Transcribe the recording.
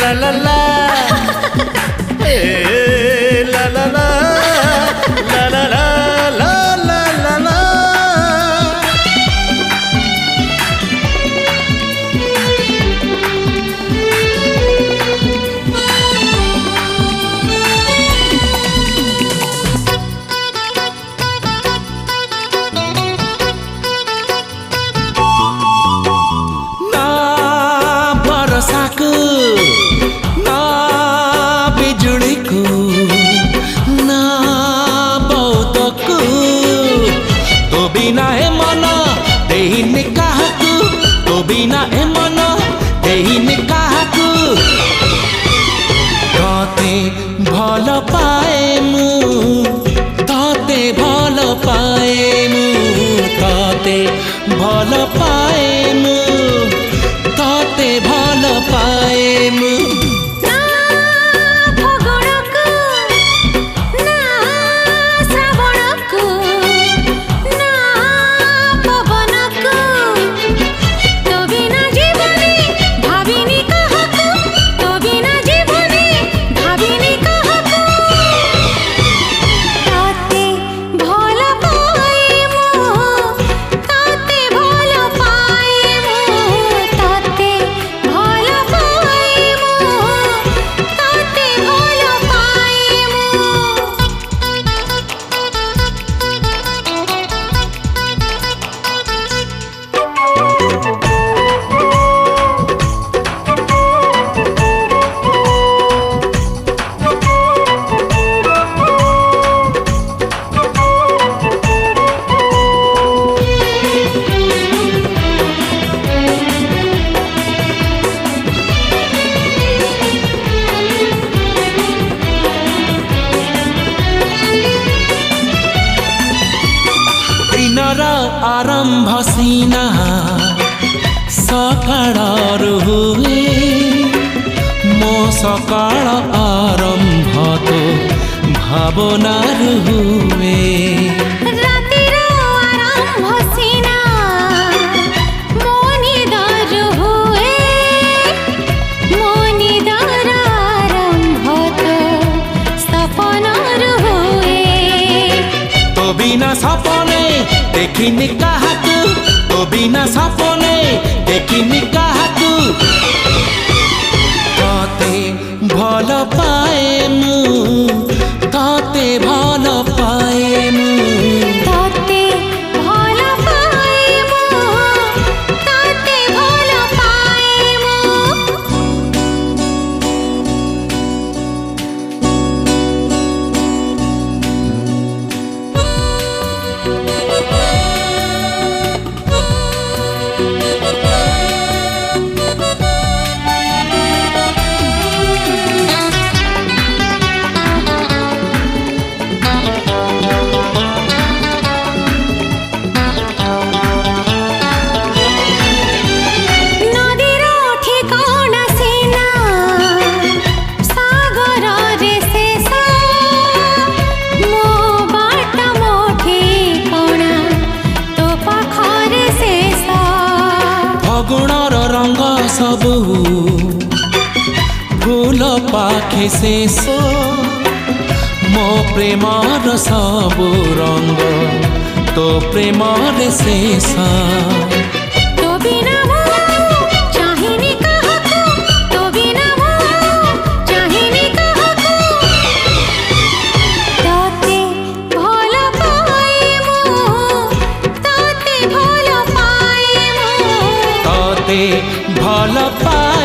la la la la la la la la la la la la ना बरसाको ना बिजुलीको ना बौतको तो बिना ए मन देहिने काहाकु तो बिना ए मन देहिने काहाकु तते भल पाए मु तते भल पाए मु तते भल पाए मु तते भल पाए मु ना फगुणको ना श्रावणको ना पवनको तो बिना जीवने भाविनी काहाको तो बिना जीवने भाविनी काहाको ताते भल पाए मु ताते भल पाए मु ताते भल पाए मु ताते भल पाए दिनर आरंभ सीना सकाळर हुए मो सकाळ आरंभ तो भावनार हुए रातिर आरंभ सीना मो निदर हुए मो निदर आरंभ तो सपनार हुए तो बिना सपने देखिनी काहाकु तो बिना सपने देखिनी काहाकु तते भल पाए मु तते भल पाए मु ताते भल पाए मु ताते भल पाए मु नदीर ठिकाना सीना सागर रे शेष मो बाट मो ठिकाना तो पाखरे शेष फगुणर रंग सबु फूल पाखे शेष मो प्रेमर सबु रंग तो प्रेमर शेष तो बिना मो चाहिनी काहाको तो बिना मो चाहिनी काहाको ताते भल पाए मु ताते भल पाए मु तते भल पाए